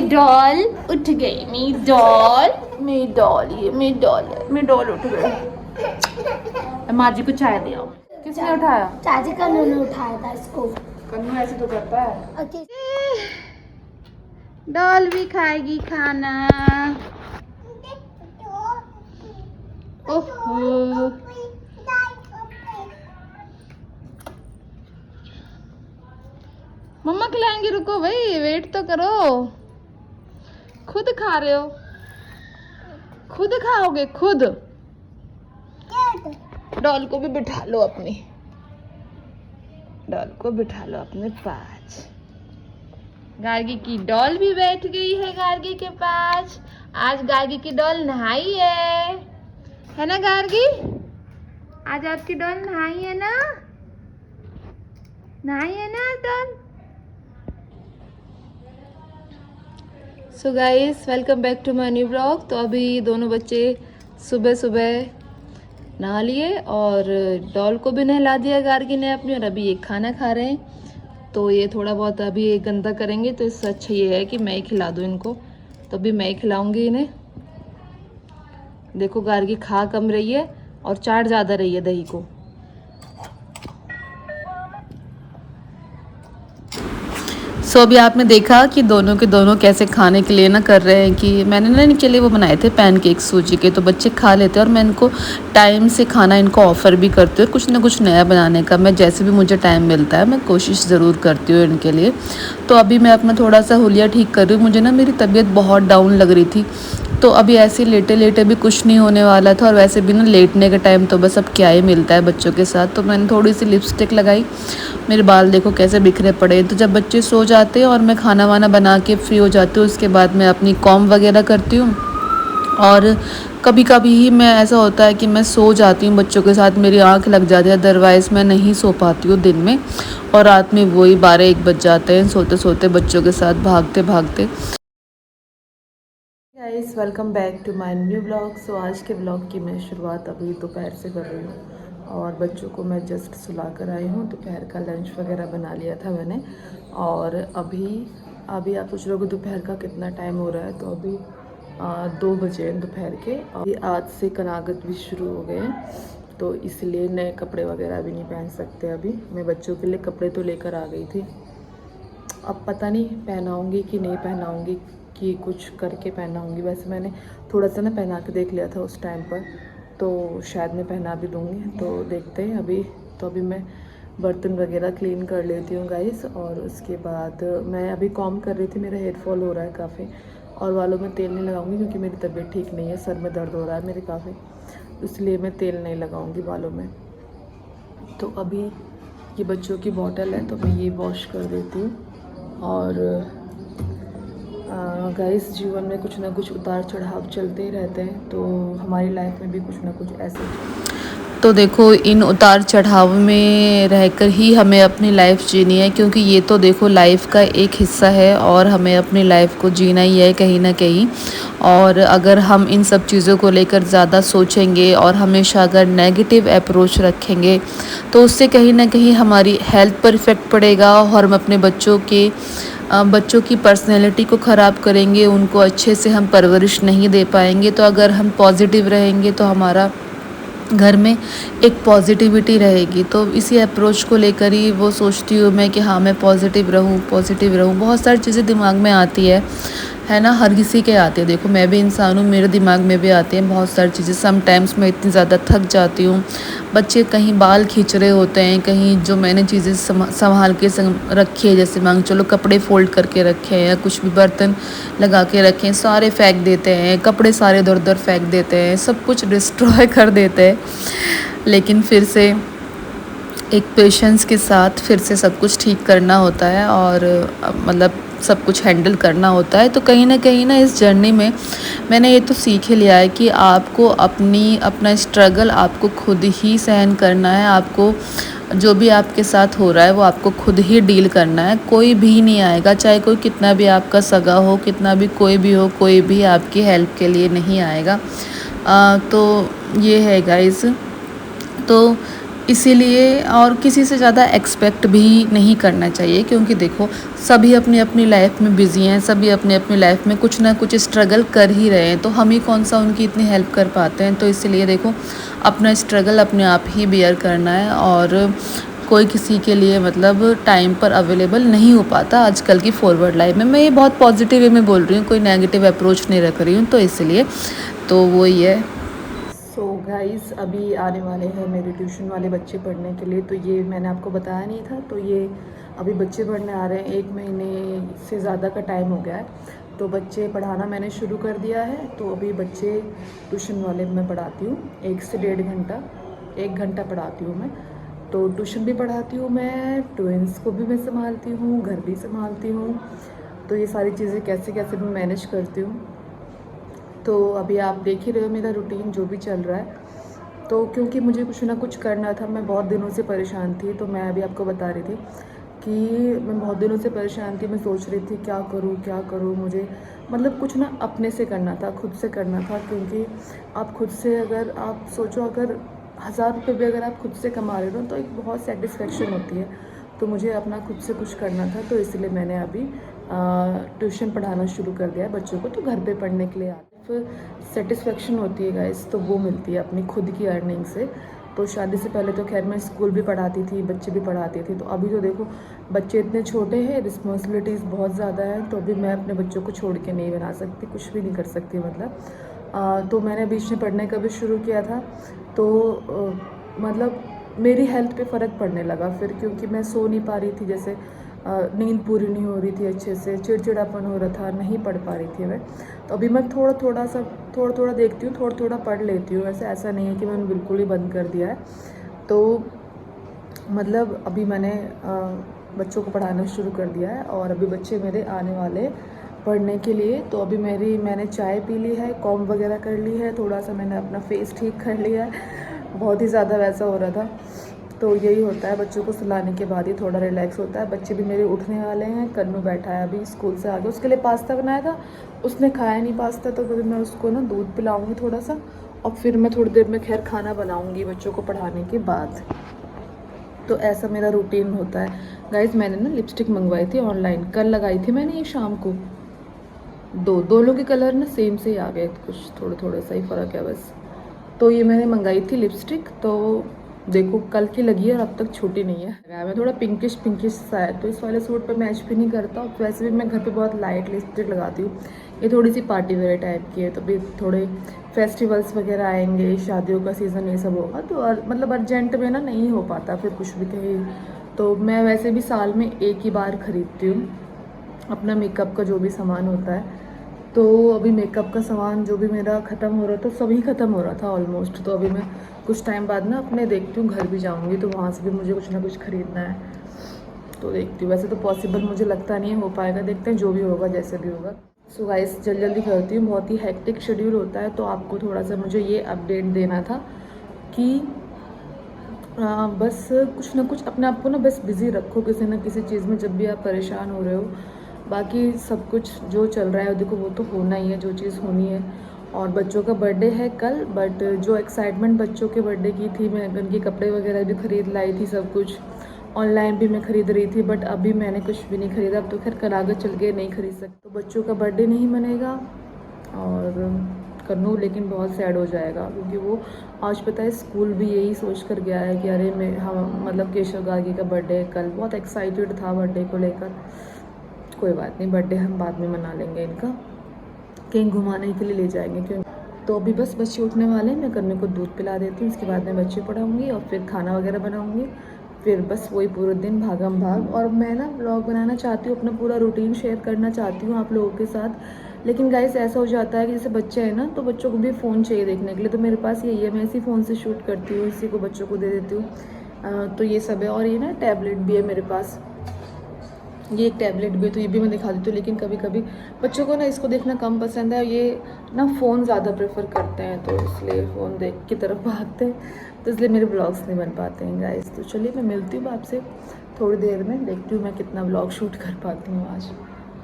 Doll उठ गई, मेरी डॉल ये मेरी डॉल है, मेरी डॉल उठ गई। माँ जी को चाय दे आओ। किसने उठाया? चाची कन्नू ने उठाया था इसको। कन्नू ऐसे तो करता है। ओके। डॉल भी खाएगी खाना। ओहो मम्मा खिलाएंगे, रुको भाई, वेट तो करो। खुद खा रहे हो? खुद खाओगे खुद? डॉल को भी बिठा लो अपनी, डॉल को बिठा लो अपने पास। गार्गी की डॉल भी बैठ गई है गार्गी के पास। आज गार्गी की डॉल नहाई है ना गार्गी? आज आपकी डॉल नहाई है ना? नहाई है ना doll? So guys, welcome back to my new blog. तो अभी दोनों बच्चे सुबह सुबह नहा लिए और डॉल को भी नहला दिया गार्गी ने अपनी, और अभी ये खाना खा रहे हैं। तो ये थोड़ा बहुत अभी ये गंदा करेंगे, तो इससे अच्छा ये है कि मैं ही खिला दूँ इनको। तो अभी मैं ही खिलाऊंगी इन्हें। देखो गार्गी खा कम रही है और चाट ज़्यादा रही है दही को। सो अभी आपने देखा कि दोनों के दोनों कैसे खाने के लिए ना कर रहे हैं कि मैंने ना इनके लिए वो बनाए थे पैनकेक सूजी के, तो बच्चे खा लेते हैं और मैं इनको टाइम से खाना इनको ऑफ़र भी करती हूँ, कुछ ना कुछ नया बनाने का। मैं जैसे भी मुझे टाइम मिलता है मैं कोशिश ज़रूर करती हूँ इनके लिए। तो अभी मैं अपना थोड़ा सा हुलिया ठीक कर रही हूँ। मुझे ना मेरी तबीयत बहुत डाउन लग रही थी, तो अभी ऐसे लेटे लेटे भी कुछ नहीं होने वाला था, और वैसे भी ना लेटने के टाइम तो बस अब क्या ही मिलता है बच्चों के साथ। तो मैंने थोड़ी सी लिपस्टिक लगाई। मेरे बाल देखो कैसे बिखरे पड़े। तो जब बच्चे सो जाते हैं और मैं खाना वाना बना के फ्री हो जाती हूँ, उसके बाद मैं अपनी कॉम वगैरह करती हूँ। और कभी कभी ही मैं ऐसा होता है कि मैं सो जाती हूँ बच्चों के साथ, मेरी आँख लग जाती है, अदरवाइज़ मैं नहीं सो पाती हूँ दिन में। और रात में वही 12-1 बज जाते हैं सोते सोते बच्चों के साथ भागते भागते। Guys, welcome back to my new blog. So आज के ब्लॉग की मैं शुरुआत अभी दोपहर से कर रही हूँ, और बच्चों को मैं जस्ट सुला कर आई हूँ। दोपहर का लंच वगैरह बना लिया था मैंने, और अभी आप पूछ रहे हो दोपहर का कितना टाइम हो रहा है। तो अभी 2 बजे दोपहर के। अभी आज से कनागत भी शुरू हो गए हैं, तो इसलिए नए कपड़े वगैरह भी नहीं पहन सकते। अभी मैं बच्चों के लिए कपड़े तो लेकर आ गई थी, अब पता नहीं पहनाऊँगी कि नहीं पहनाऊँगी, कि कुछ करके पहनाऊँगी। वैसे मैंने थोड़ा सा ना पहना के देख लिया था उस टाइम पर, तो शायद मैं पहना भी दूँगी। तो देखते हैं अभी। तो अभी मैं बर्तन वगैरह क्लीन कर लेती हूँ गाइस, और उसके बाद मैं अभी कॉम कर रही थी। मेरा हेयर फॉल हो रहा है काफ़ी, और बालों में तेल नहीं लगाऊंगी क्योंकि मेरी तबीयत ठीक नहीं है, सर में दर्द हो रहा है मेरे काफ़ी, इसलिए मैं तेल नहीं लगाऊंगी बालों में। तो अभी ये बच्चों की बॉटल है, तो मैं ये वॉश कर देती हूँ। और गाइस, जीवन में कुछ ना कुछ उतार चढ़ाव चलते ही रहते हैं, तो हमारी लाइफ में भी कुछ ना कुछ ऐसे। तो देखो, इन उतार चढ़ाव में रहकर ही हमें अपनी लाइफ जीनी है, क्योंकि ये तो देखो लाइफ का एक हिस्सा है, और हमें अपनी लाइफ को जीना ही है कहीं ना कहीं। और अगर हम इन सब चीज़ों को लेकर ज़्यादा सोचेंगे और हमेशा अगर नेगेटिव अप्रोच रखेंगे, तो उससे कहीं ना कहीं हमारी हेल्थ पर इफ़ेक्ट पड़ेगा, और हम अपने बच्चों की पर्सनैलिटी को ख़राब करेंगे, उनको अच्छे से हम परवरिश नहीं दे पाएंगे। तो अगर हम पॉजिटिव रहेंगे तो हमारा घर में एक पॉजिटिविटी रहेगी। तो इसी अप्रोच को लेकर ही वो सोचती हूँ मैं कि हाँ, मैं पॉजिटिव रहूँ। बहुत सारी चीज़ें दिमाग में आती है ना, हर किसी के आती है। देखो, मैं भी इंसान हूँ, मेरे दिमाग में भी आती हैं बहुत सारी चीज़ें। समटाइम्स मैं इतनी ज़्यादा थक जाती हूँ। बच्चे कहीं बाल खींच रहे होते हैं, कहीं जो मैंने चीज़ें संभाल के रखी है, जैसे मांग चलो कपड़े फोल्ड करके रखे हैं या कुछ भी बर्तन लगा के रखे हैं, सारे फेंक देते हैं, कपड़े सारे इधर उधर फेंक देते हैं, सब कुछ डिस्ट्रॉय कर देते हैं। लेकिन फिर से एक पेशेंस के साथ फिर से सब कुछ ठीक करना होता है, और मतलब सब कुछ हैंडल करना होता है। तो कहीं ना इस जर्नी में मैंने ये तो सीख ही लिया है कि आपको अपना स्ट्रगल आपको खुद ही सहन करना है। आपको जो भी आपके साथ हो रहा है वो आपको खुद ही डील करना है। कोई भी नहीं आएगा, चाहे कोई कितना भी आपका सगा हो, कितना भी कोई भी हो, कोई भी आपकी हेल्प के लिए नहीं आएगा। तो ये है गाइस। तो इसीलिए और किसी से ज़्यादा एक्सपेक्ट भी नहीं करना चाहिए, क्योंकि देखो सभी अपनी अपनी लाइफ में बिज़ी हैं, सभी अपनी अपनी लाइफ में कुछ ना कुछ स्ट्रगल कर ही रहे हैं, तो हम ही कौन सा उनकी इतनी हेल्प कर पाते हैं। तो इसलिए देखो अपना स्ट्रगल अपने आप ही बियर करना है, और कोई किसी के लिए मतलब टाइम पर अवेलेबल नहीं हो पाता आजकल की फॉरवर्ड लाइफ में। मैं ये बहुत पॉजिटिव वे में बोल रही हूँ, कोई नेगेटिव अप्रोच नहीं रख रही हूँ, तो इसलिए तो वही है। सो गाइस अभी आने वाले हैं मेरे ट्यूशन वाले बच्चे पढ़ने के लिए, तो ये मैंने आपको बताया नहीं था, तो ये अभी बच्चे पढ़ने आ रहे हैं। 1 महीने से ज़्यादा का टाइम हो गया है, तो बच्चे पढ़ाना मैंने शुरू कर दिया है। तो अभी बच्चे ट्यूशन वाले मैं पढ़ाती हूँ 1 से 1.5 घंटा, 1 घंटा पढ़ाती हूँ मैं। तो ट्यूशन भी पढ़ाती हूँ मैं, ट्विंस को भी मैं संभालती हूँ, घर भी संभालती हूँ। तो ये सारी चीज़ें कैसे कैसे मैं मैनेज करती हूँ। तो अभी आप देख ही रहे हो मेरा रूटीन जो भी चल रहा है। तो क्योंकि मुझे कुछ ना कुछ करना था, मैं बहुत दिनों से परेशान थी, तो मैं अभी आपको बता रही थी कि मैं बहुत दिनों से परेशान थी। मैं सोच रही थी क्या करूँ, मुझे मतलब कुछ ना अपने से करना था, खुद से करना था। क्योंकि आप खुद से अगर आप सोचो, अगर 1000 रुपये भी अगर आप खुद से कमा रहे हो तो एक बहुत सेटिस्फेक्शन होती है। तो मुझे अपना खुद से कुछ करना था, तो इसलिए मैंने अभी ट्यूशन पढ़ाना शुरू कर दिया है बच्चों को। तो घर पे पढ़ने के लिए फिर सेटिस्फेक्शन होती है गाइस, तो वो मिलती है अपनी खुद की अर्निंग से। तो शादी से पहले तो खैर मैं स्कूल भी पढ़ाती थी, बच्चे भी पढ़ाती थी। तो अभी तो देखो बच्चे इतने छोटे हैं, रिस्पॉन्सिबिलिटीज़ बहुत ज़्यादा है, तो अभी मैं अपने बच्चों को छोड़ के नहीं बना सकती, कुछ भी नहीं कर सकती मतलब। तो मैंने बीच में पढ़ने का भी शुरू किया था, तो मतलब मेरी हेल्थ पे फ़र्क पड़ने लगा फिर, क्योंकि मैं सो नहीं पा रही थी, जैसे नींद पूरी नहीं हो रही थी अच्छे से, चिड़चिड़ापन हो रहा था, नहीं पढ़ पा रही थी मैं। तो अभी मैं थोड़ा थोड़ा देखती हूँ, थोड़ा थोड़ा पढ़ लेती हूँ। वैसे ऐसा नहीं है कि मैंने बिल्कुल ही बंद कर दिया है। तो मतलब अभी मैंने बच्चों को पढ़ाना शुरू कर दिया है, और अभी बच्चे मेरे आने वाले पढ़ने के लिए। तो अभी मैंने चाय पी ली है, कॉम्ब वगैरह कर ली है, थोड़ा सा मैंने अपना फेस ठीक कर लिया है। बहुत ही ज़्यादा वैसा हो रहा था। तो यही होता है, बच्चों को सुलाने के बाद ही थोड़ा रिलैक्स होता है। बच्चे भी मेरे उठने वाले हैं। कन्नू बैठा है अभी स्कूल से आके, उसके लिए पास्ता बनाया था, उसने खाया नहीं पास्ता, तो फिर मैं उसको ना दूध पिलाऊंगी थोड़ा सा, और फिर मैं थोड़ी देर में खैर खाना बनाऊंगी बच्चों को पढ़ाने के बाद। तो ऐसा मेरा रूटीन होता है गाइज। मैंने ना लिपस्टिक मंगवाई थी ऑनलाइन, कल लगाई थी मैंने ये शाम को। दोनों के कलर ना सेम से ही आ गए, कुछ थोड़ा सा ही फ़र्क है बस। तो ये मैंने मंगाई थी लिपस्टिक, तो देखो कल की लगी है और अब तक छूटी नहीं है। मैं थोड़ा पिंकिश सा है, तो इस वाले सूट पे मैच भी नहीं करता। और वैसे भी मैं घर पे बहुत लाइट लिपस्टिक लगाती हूँ, ये थोड़ी सी पार्टी वेयर टाइप की है। तो भी थोड़े फेस्टिवल्स वगैरह आएंगे, शादियों का सीज़न ये सब होगा, तो मतलब अर्जेंट में ना नहीं हो पाता फिर कुछ भी कहीं। तो मैं वैसे भी साल में एक ही बार ख़रीदती हूँ अपना मेकअप का जो भी सामान होता है। तो अभी मेकअप का सामान जो भी मेरा ख़त्म हो रहा था, सभी ख़त्म हो रहा था ऑलमोस्ट। तो अभी मैं कुछ टाइम बाद ना अपने देखती हूँ, घर भी जाऊँगी, तो वहाँ से भी मुझे कुछ ना कुछ ख़रीदना है। तो देखती हूँ, वैसे तो पॉसिबल मुझे लगता नहीं है हो पाएगा, देखते हैं जो भी होगा जैसे भी होगा। सो गाइस जल्दी करती हूँ, बहुत ही हेक्टिक शेड्यूल होता है। तो आपको थोड़ा सा मुझे ये अपडेट देना था कि बस कुछ ना कुछ अपने आप को ना बस बिज़ी रखो किसी न किसी चीज़ में, जब भी आप परेशान हो रहे हो। बाकी सब कुछ जो चल रहा है देखो वो तो होना ही है, जो चीज़ होनी है। और बच्चों का बर्थडे है कल, बट जो एक्साइटमेंट बच्चों के बर्थडे की थी, मैं उनके कपड़े वगैरह भी ख़रीद लाई थी, सब कुछ ऑनलाइन भी मैं ख़रीद रही थी, बट अभी मैंने कुछ भी नहीं ख़रीदा। अब तो खैर कल आगे चल के नहीं ख़रीद सकते, तो बच्चों का बर्थडे नहीं मनेगा। और कन्नू लेकिन बहुत सैड हो जाएगा, क्योंकि वो आज पता है स्कूल भी यही सोच कर गया है कि अरे मैं हम मतलब केशव गार्गी का बर्थडे है कल, बहुत एक्साइटेड था बर्थडे को लेकर। कोई बात नहीं, बर्थडे हम बाद में मना लेंगे इनका, कहीं घुमाने के लिए ले जाएंगे क्यों। तो अभी बस बच्चे उठने वाले हैं, मैं कन्नू को दूध पिला देती हूँ, उसके बाद मैं बच्चे पढ़ाऊँगी और फिर खाना वगैरह बनाऊँगी। फिर बस वही पूरे दिन भागम भाग। और मैं ना ब्लॉग बनाना चाहती हूँ, अपना पूरा रूटीन शेयर करना चाहती हूँ आप लोगों के साथ। लेकिन गाइस ऐसा हो जाता है कि जैसे बच्चे हैं ना, तो बच्चों को भी फ़ोन चाहिए देखने के लिए। तो मेरे पास यही है, मैं इसी फ़ोन से शूट करती हूँ, इसी को बच्चों को दे देती हूँ। तो ये सब है। और ये ना टैबलेट भी है मेरे पास, ये एक टैबलेट भी है, तो ये भी मैं दिखा देती हूँ। लेकिन कभी कभी बच्चों को ना इसको देखना कम पसंद है, ये ना फ़ोन ज़्यादा प्रेफर करते हैं, तो इसलिए फ़ोन देख की तरफ भागते हैं, तो इसलिए मेरे ब्लॉग्स नहीं बन पाते हैं गाइस। तो चलिए मैं मिलती हूँ आपसे थोड़ी देर में, देखती हूँ मैं कितना ब्लॉग शूट कर पाती हूँ आज।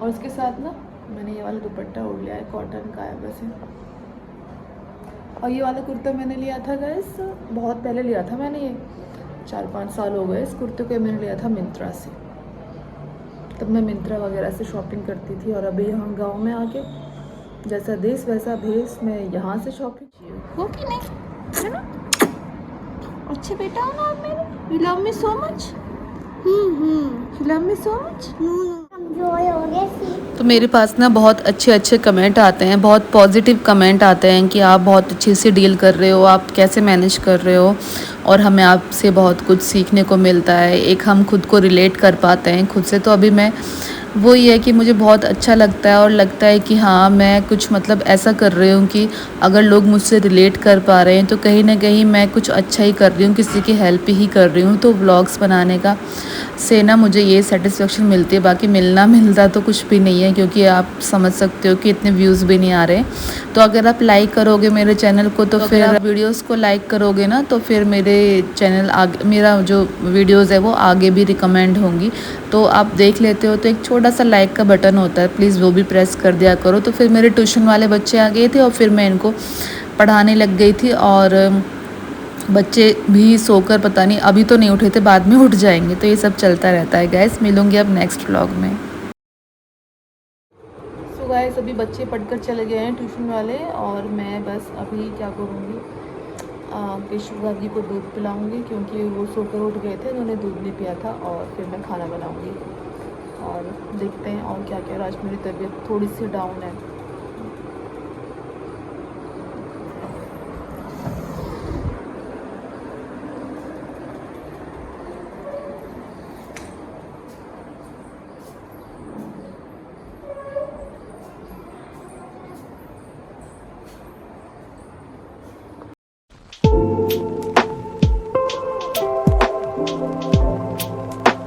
और उसके साथ ना मैंने ये वाला दुपट्टा ओढ़ लिया है, कॉटन का है वैसे। और ये वाला कुर्ता मैंने लिया था गाइस, बहुत पहले लिया था मैंने ये, 4-5 साल हो गए। इस कुर्ते को मैंने लिया था मिंत्रा से। तब मैं मिंत्रा वगैरह से शॉपिंग करती थी और अभी यहाँ गांव में आके जैसा देश वैसा भेस, मैं यहाँ से शॉपिंग हो कि नहीं, है ना? अच्छे बेटा हो ना आप मेरे। You love me so much? You love me so much? तो मेरे पास ना बहुत अच्छे अच्छे कमेंट आते हैं, बहुत पॉजिटिव कमेंट आते हैं कि आप बहुत अच्छे से डील कर रहे हो, आप कैसे मैनेज कर रहे हो, और हमें आपसे बहुत कुछ सीखने को मिलता है। एक हम खुद को रिलेट कर पाते हैं खुद से। तो अभी मैं वही है कि मुझे बहुत अच्छा लगता है और लगता है कि हाँ मैं कुछ मतलब ऐसा कर रही हूँ कि अगर लोग मुझसे रिलेट कर पा रहे हैं तो कहीं ना कहीं मैं कुछ अच्छा ही कर रही हूँ, किसी की हेल्प ही कर रही हूँ। तो व्लॉग्स बनाने का से ना मुझे ये सेटिस्फेक्शन मिलती है। बाकी मिलता तो कुछ भी नहीं है, क्योंकि आप समझ सकते हो कि इतने व्यूज़ भी नहीं आ रहे। तो अगर आप लाइक करोगे मेरे चैनल को तो फिर आप वीडियोस को लाइक करोगे ना, तो फिर मेरे चैनल आगे, मेरा जो वीडियोस है वो आगे भी रिकमेंड होंगी। तो आप देख लेते हो तो एक छोटा सा लाइक का बटन होता है, प्लीज़ वो भी प्रेस कर दिया करो। तो फिर मेरे ट्यूशन वाले बच्चे आ गए थे और फिर मैं इनको पढ़ाने लग गई थी, और बच्चे भी सोकर पता नहीं अभी तो नहीं उठे थे, बाद में उठ जाएंगे। तो ये सब चलता रहता है गाइस। मिलूंगी अब नेक्स्ट व्लॉग में। सो गाइस अभी बच्चे पढ़कर चले गए हैं ट्यूशन वाले, और मैं बस अभी क्या करूँगी, केशव दादी को दूध पिलाऊंगी, क्योंकि वो सोकर उठ गए थे, उन्होंने दूध नहीं पिया था। और फिर मैं खाना बनाऊंगी और देखते हैं और क्या क्या। आज मेरी तबीयत थोड़ी सी डाउन है।